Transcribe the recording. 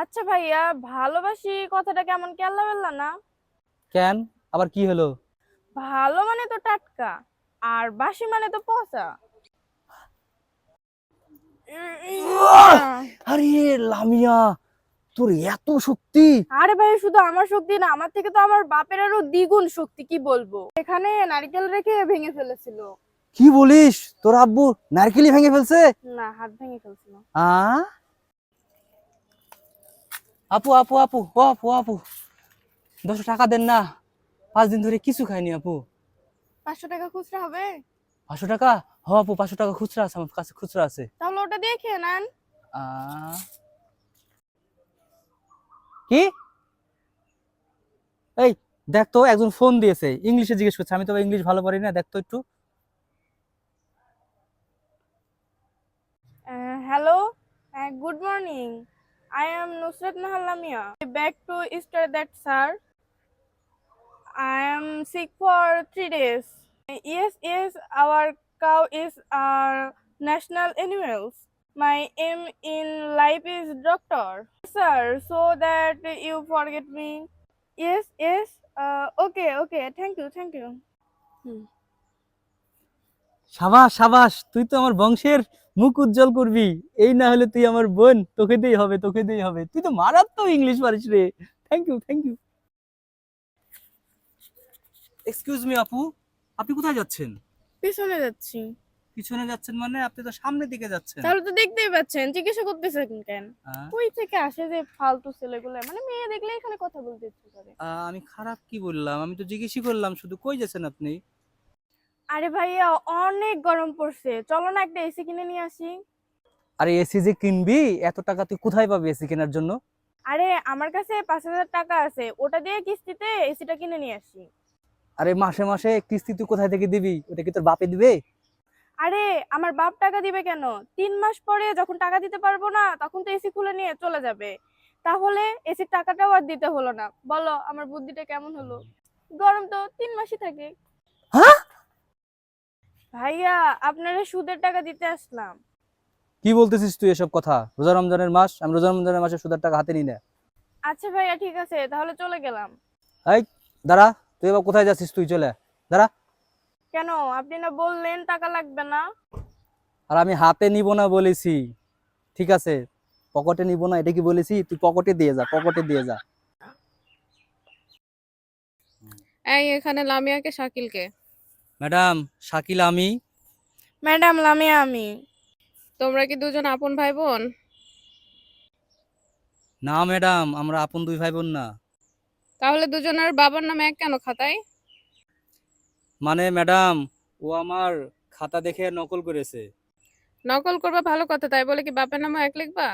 আচ্ছা ভাইয়া, ভালোবাসি কথাটা কেমন কেল্লা বেল্লা না? কেন? আবার কি হলো? ভালো মানে তো টাটকা, আর বাসি মানে তো পচা। আহ! আরে লামিয়া, তোর এত শক্তি! আরে ভাই, শুধু আমার শক্তি না, আমার থেকে তো আমার বাপের আরো দ্বিগুণ শক্তি, কি বলবো। এখানে নারকেল রেখে ভেঙে ফেলেছিল। কি বলিস, তোর আব্বু নারকেলই ভেঙে ফেলছে? না, হাত ভেঙে ফেলছিল। আ আপু আপু আপু ও আপু আপু, 10 টাকা দেন না। 5 দিন ধরে কিছু খাইনি আপু। 500 টাকা খুচরা হবে? 500 টাকা? হ আপু, 500 টাকা খুচরা আছে, আমার কাছে খুচরা আছে। তাহলে ওটা দিয়ে খেয়ে নেন। আ কি? এই, দেখ তো, একজন ফোন দিয়েছে, ইংলিশে জিজ্ঞেস করছে, আমি তো ইংলিশ ভালো পারি না, দেখ তো একটু। Hello, good morning. I am Nusrat Nahar Lamia, back to star that sir. I am sick for 3 days. Yes, yes, our cow is our national animals. My aim in life is doctor. Sir, so that you forget me. Yes, yes. Okay, okay. Thank you, thank you. Hmm. সাবাস সাবাস, তুই তো আমার বংশের মুখ উজ্জ্বল করবি। এই না হলে তুই আমার বোন, তোকে দিয়ে হবে, তোকে দিয়ে হবে। তুই তো মারাত্মক ইংলিশ পারিস রে। Thank you, thank you. Excuse me আপু, আপনি কোথায় যাচ্ছেন? পিছনে যাচ্ছি। পিছনে যাচ্ছেন মানে? আপনি তো সামনের দিকে যাচ্ছেন। তাহলে তো দেখতেই পাচ্ছেন, জিজ্ঞাসা করতেছেন কেন? আহ, কই থেকে আসে যে ফালতু ছেলেগুলো, মানে মেয়ে দেখলে এখানে কথা বলতে ইচ্ছে করে। আমি খারাপ কি বললাম? আমি তো জিজ্ঞেসই করলাম শুধু, কই যাচ্ছেন আপনি? আরে ভাইয়া, অনেক গরম পড়ছে, চলো না একটা এসি কিনে নিয়ে আসি। আরে এসি যে কিনবি, এত টাকা তুই কোথায় পাবি এসি কেনার জন্য? আরে আমার কাছে 5,000 টাকা আছে, ওটা দিয়ে কিস্তিতে এসিটা কিনে নিয়ে আসি। আরে মাসে মাসে কিস্তি তুই কোথায় থেকে দিবি? ওটা কি তোর বাপে দিবে? আরে আমার বাপ টাকা দিবে কেন? 3 মাস পরে যখন টাকা দিতে পারবো না, তখন তো এসি খুলে নিয়ে চলে যাবে। তাহলে এসির টাকাটাও আর দিতে হলো না। বলো আমার বুদ্ধিটা কেমন হলো? গরম তো 3 মাসই থাকে। হ্যাঁ? ভাইয়া, আপনারা সুদের টাকা দিতে আসলাম। কি বলতেছিস তুই এসব কথা? রোজা রমজানের মাস, আমি রোজা রমজানের মাসে সুদের টাকা হাতে নিই না। আচ্ছা ভাইয়া, ঠিক আছে, তাহলে চলে গেলাম। এই, দাঁড়া, তুই এবার কোথায় যাচ্ছিস? তুই চলে আয়। দাঁড়া। কেন? আপনি না বললেন টাকা লাগবে না? আর আমি হাতে নিব না বলেছি, ঠিক আছে? পকেটে নিব না এটা কি বলেছি? তুই পকেটে দিয়ে যা, পকেটে দিয়ে যা। এই এখানে লামিয়াকে শাকিলকে। ম্যাডাম, শাকিল আমি। ম্যাডাম, লামিয়া আমি। তোমরা কি দুজন আপন ভাই বোন? না ম্যাডাম, আমরা আপন দুই ভাই বোন না। তাহলে দুজনের বাবার নাম এক কেন খাতায়? মানে ম্যাডাম, ও আমার খাতা দেখে নকল করেছে। নকল করবা ভালো কথা, তাই বলে কি বাপের নামও এক লিখবা?